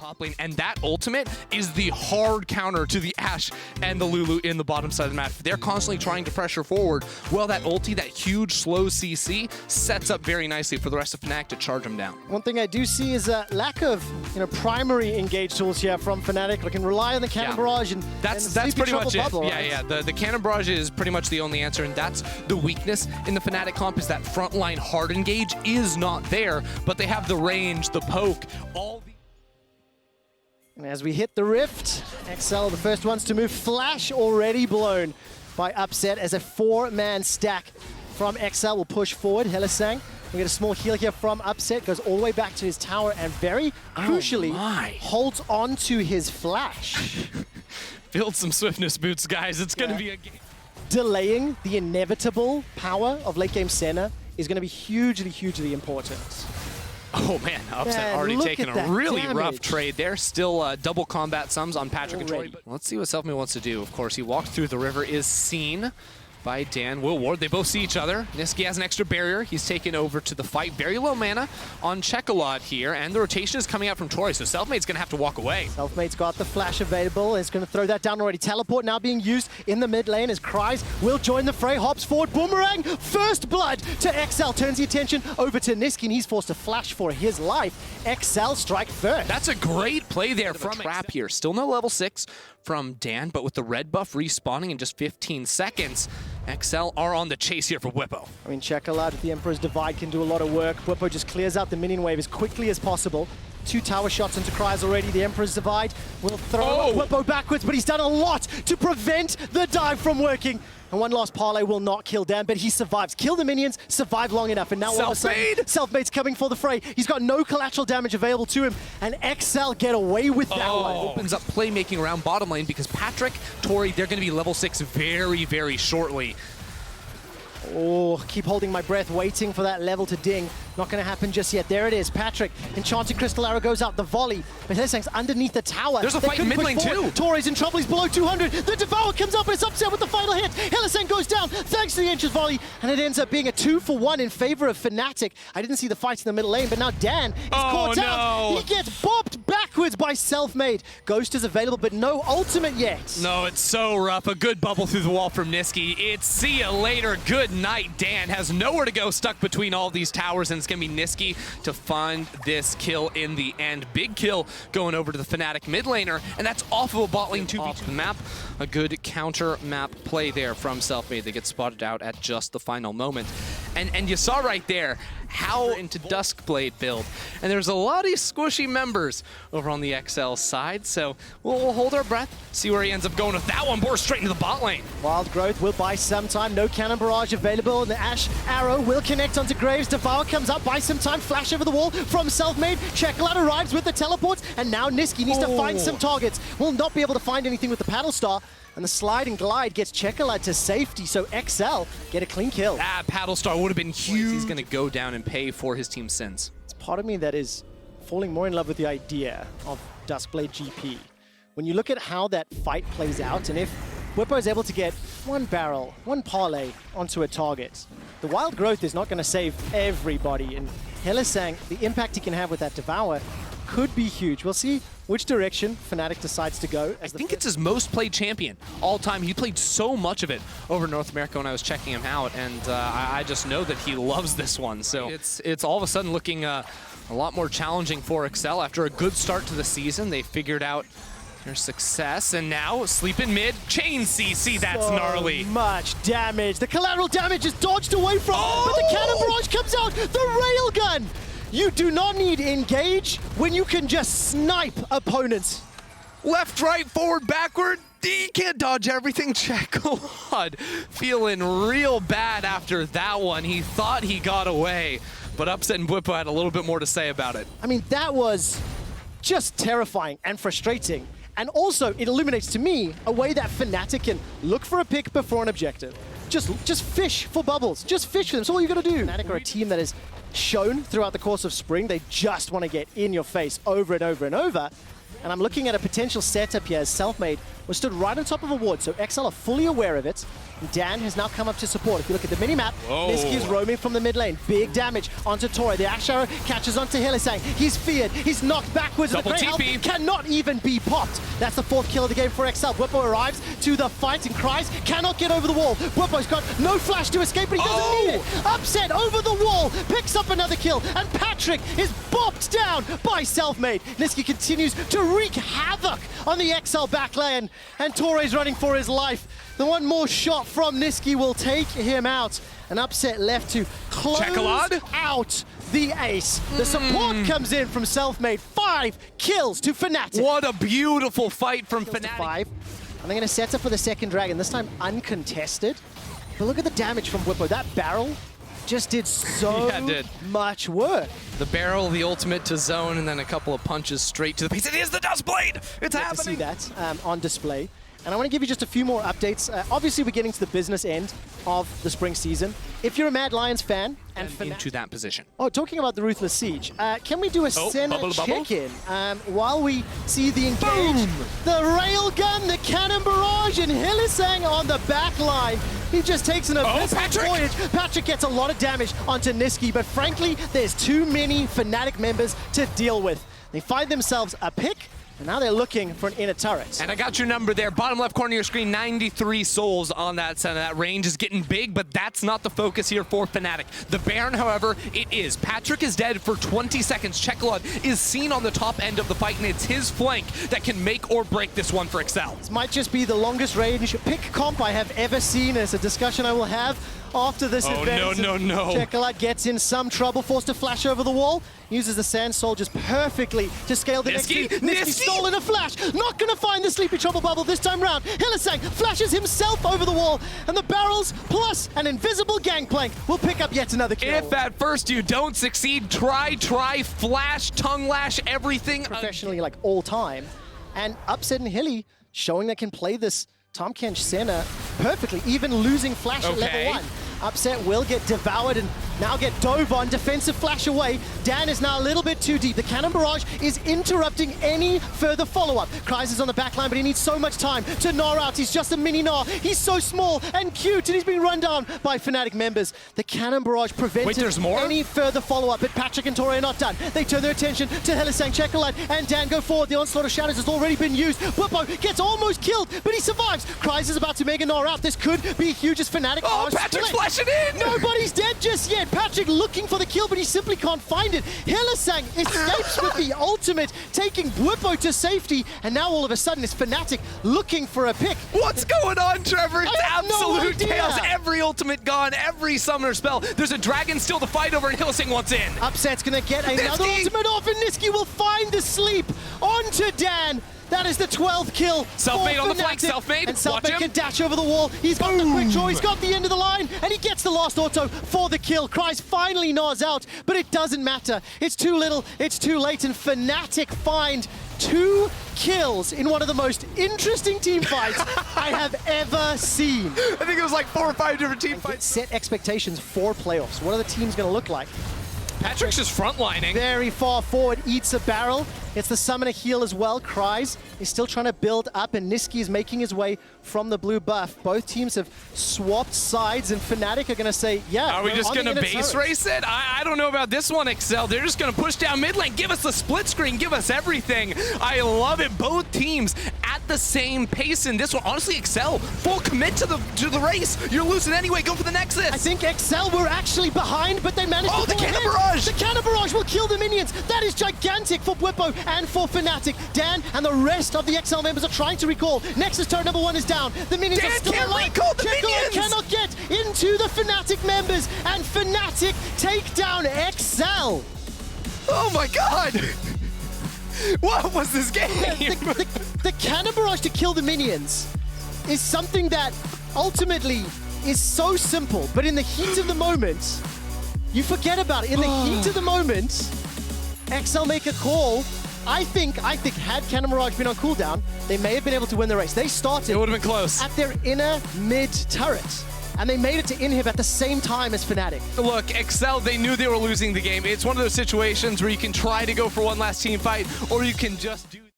top lane, and that ultimate is the hard counter to the Ashe and the Lulu in the bottom side of the map. They're constantly trying to pressure forward. Well, that ulti, that huge slow CC, sets up very nicely for the rest of Fnatic to charge them down. One thing I do see is a lack of primary engage tools here from Fnatic. I can rely on the cannon barrage and that's and pretty much it. bubble, right? Yeah. The cannon barrage is pretty much the only answer, and that's the weakness in the Fnatic comp, is that frontline hard engage is not there, but they have the range, the poke, all the... And as we hit the rift, XL the first ones to move. Flash already blown by Upset as a 4-man stack from XL will push forward. Hylissang, we get a small heal here from Upset, goes all the way back to his tower and very crucially holds on to his flash. Build some swiftness boots, guys. It's going to be a game. Delaying the inevitable power of late game Senna is going to be hugely, hugely important. Oh man, Upset already taking a really rough trade there. Still double combat sums on Patrik and Troy. But let's see what Selfmade wants to do. Of course, he walks through the river, is seen by Dan, Will Ward. They both see each other. Nisqy has an extra barrier. He's taken over to the fight. Very low mana on Czekolad here, and the rotation is coming out from Troy, so Selfmade's going to have to walk away. Selfmade's got the flash available. Is going to throw that down already. Teleport now being used in the mid lane as Kryze will join the fray. Hops forward. Boomerang. First blood to XL. Turns the attention over to Nisqy, and he's forced to flash for his life. XL strike first. That's a great play there from Trap here. Still no level 6 from Dan, but with the red buff respawning in just 15 seconds, XL are on the chase here for Bwipo. I mean, Czekolad with the Emperor's Divide can do a lot of work. Bwipo just clears out the minion wave as quickly as possible. 2 tower shots into Kryze already. The Emperor's Divide will throw Bwipo backwards, but he's done a lot to prevent the dive from working. And one last parlay will not kill Dan, but he survives. Kill the minions, survive long enough, and now all of a sudden, Selfmade's coming for the fray. He's got no collateral damage available to him, and XL get away with that one. Opens up playmaking around bottom lane because Patrik, Tori, they're going to be level 6 very, very shortly. Oh, keep holding my breath, waiting for that level to ding. Not going to happen just yet. There it is. Patrik, Enchanted Crystal Arrow goes out, the volley. But Hylissang's underneath the tower. There's a fight in mid lane too. Tori's in trouble, he's below 200. The Devour comes up and it's Upset with the final hit. Hylissang goes down thanks to the Ancient's volley. And it ends up being a 2-for-1 in favor of Fnatic. I didn't see the fight in the middle lane, but now Dan is caught out. He gets bopped backwards by Selfmade. Ghost is available, but no ultimate yet. No, it's so rough. A good bubble through the wall from Nisqy. It's see ya later. Good night. Dan has nowhere to go, stuck between all these towers, and it's going to be Nisqy to find this kill in the end. Big kill going over to the Fnatic mid laner, and that's off of a bot lane 2v2 off the map. A good counter map play there from Selfmade. They get spotted out at just the final moment. And you saw right there how into Duskblade build. And there's a lot of squishy members over on the XL side, so we'll hold our breath, see where he ends up going with that one. Bore straight into the bot lane. Wild Growth will buy some time. No cannon barrage available, and the Ashe arrow will connect onto Graves. Devour comes up, buy some time. Flash over the wall from Selfmade. Czekolad arrives with the teleports, and now Nisqy needs to find some targets. Will not be able to find anything with the paddle star. And the slide and glide gets Czekolad to safety, so XL get a clean kill. That paddle star would have been huge. He's going to go down and pay for his team's sins. It's part of me that is falling more in love with the idea of Duskblade GP. When you look at how that fight plays out, and if Bwipo is able to get one barrel, one parlay onto a target, the Wild Growth is not going to save everybody. And Hylissang, the impact he can have with that Devour could be huge. We'll see which direction Fnatic decides to go. I think it's his most played champion all time. He played so much of it over North America when I was checking him out, and I just know that he loves this one. So it's all of a sudden looking a lot more challenging for XL. After a good start to the season, they figured out their success, and now sleep in mid, chain CC, that's gnarly. Much damage. The collateral damage is dodged away from, but the cannon barrage comes out, the railgun! You do not need engage when you can just snipe opponents. Left, right, forward, backward. He can't dodge everything. Czekolad feeling real bad after that one. He thought he got away, but Upset and Bwipo had a little bit more to say about it. I mean, that was just terrifying and frustrating. And also, it illuminates to me a way that Fnatic can look for a pick before an objective. Just fish for bubbles. Just fish for them. That's all you got to do. Fnatic are a team that is shown throughout the course of spring. They just want to get in your face over and over and over. And I'm looking at a potential setup here as Selfmade was stood right on top of a ward, so XL are fully aware of it. And Dan has now come up to support. If you look at the mini-map, Nisqy is roaming from the mid lane. Big damage onto Torre. The Ashe arrow catches onto Hylissang. He's feared. He's knocked backwards. Double and the TP. health cannot even be popped. That's the 4th kill of the game for XL. Bwipo arrives to the fight, and Kryze cannot get over the wall. Bwipo's got no flash to escape, but he doesn't need it. Upset over the wall, picks up another kill, and Patrik is bopped down by Selfmade. Nisqy continues to wreak havoc on the XL back lane, and Torre's running for his life. The one more shot from Nisqy will take him out. An Upset left to close Czekolad out the ace. The support comes in from Selfmade. 5 kills to Fnatic. What a beautiful fight from Fnatic. 5. And they're going to set up for the second dragon, this time uncontested. But look at the damage from Bwipo. That barrel just did so much work. The barrel, the ultimate to zone, and then a couple of punches straight to the face. It is the Dust Blade! It's happening! To see that on display. And I want to give you just a few more updates. Obviously, we're getting to the business end of the spring season. If you're a Mad Lions fan and into that position. Oh, talking about the Ruthless Siege, can we do a Senna check-in while we see the engage? The railgun, the cannon barrage, and Hylissang on the back line. He just takes an abysmal voyage. Patrik gets a lot of damage onto Nisqy, but frankly, there's too many Fnatic members to deal with. They find themselves a pick, and now they're looking for an inner turret. And I got your number there. Bottom left corner of your screen, 93 souls on that Senna. That range is getting big, but that's not the focus here for Fnatic. The Baron, however, it is. Patrik is dead for 20 seconds. Czekolad is seen on the top end of the fight, and it's his flank that can make or break this one for XL. This might just be the longest range pick comp I have ever seen. It's a discussion I will have after this event. No. Czekolad gets in some trouble, forced to flash over the wall. Uses the Sand Soldiers perfectly to scale the next team. Nisqy stolen a flash. Not going to find the Sleepy Trouble Bubble this time round. Hylissang flashes himself over the wall, and the barrels plus an invisible Gangplank will pick up yet another kill. If at first you don't succeed, try, flash, tongue lash, everything. Professionally, like all time. And Upset and Hilly showing they can play this Tahm Kench Senna perfectly, even losing flash at level 1. Upset will get devoured and now get dove on. Defensive flash away. Dan is now a little bit too deep. The cannon barrage is interrupting any further follow-up. Kryze is on the back line, but he needs so much time to Gnar out. He's just a mini Gnar. He's so small and cute, and he's being run down by Fnatic members. The cannon barrage prevented any further follow-up, but Patrik and Torre are not done. They turn their attention to Hylissang, Czekolad, and Dan go forward. The Onslaught of Shadows has already been used. Bwipo gets almost killed, but he survives. Kryze is about to mega Gnar out. This could be huge as Fnatic are Patrik's flashing in! Nobody's dead just yet. Patrik looking for the kill, but he simply can't find it. Hylissang escapes with the ultimate, taking Bwipo to safety, and now all of a sudden it's Fnatic looking for a pick. What's going on, Trevor? It's absolute chaos. Every ultimate gone, every summoner spell. There's a dragon still to fight over, and Hylissang wants in. Upset's gonna get another ultimate off, and Nisqy will find the sleep onto Dan. That is the 12th kill. Selfmade on the flank, Selfmade. And Selfmade can dash over the wall. He's got the quick draw, he's got the end of the line, and he gets the last auto for the kill. Kryze finally gnaws out, but it doesn't matter. It's too little, it's too late, and Fnatic find 2 kills in one of the most interesting team fights I have ever seen. I think it was like 4 or 5 different team fights. Set expectations for playoffs. What are the teams going to look like? Patrik's just frontlining. Very far forward, eats a barrel. It's the summoner heal as well. Kryze is still trying to build up, and Nisqy is making his way from the blue buff. Both teams have swapped sides, and Fnatic are going to say, yeah. Are we just going to base race it? I don't know about this one, XL. They're just going to push down mid lane. Give us the split screen. Give us everything. I love it. Both teams at the same pace in this one. Honestly, XL, full commit to the race. You're losing anyway. Go for the Nexus. I think XL were actually behind, but they managed to pull the cannon barrage! The cannon barrage will kill the minions. That is gigantic for Bwipo and for Fnatic. Dan and the rest of the XL members are trying to recall. Nexus turret number 1 is down. The minions are still alive. Czekolad cannot get into the Fnatic members, and Fnatic take down XL. Oh my god! What was this game? The cannon barrage to kill the minions is something that ultimately is so simple, but in the heat of the moment, you forget about it. In the heat of the moment, XL make a call. I think had Cannon Mirage been on cooldown, they may have been able to win the race. They started it would have been close at their inner mid turret, and they made it to inhib at the same time as Fnatic. Look, XL, they knew they were losing the game. It's one of those situations where you can try to go for one last team fight, or you can just do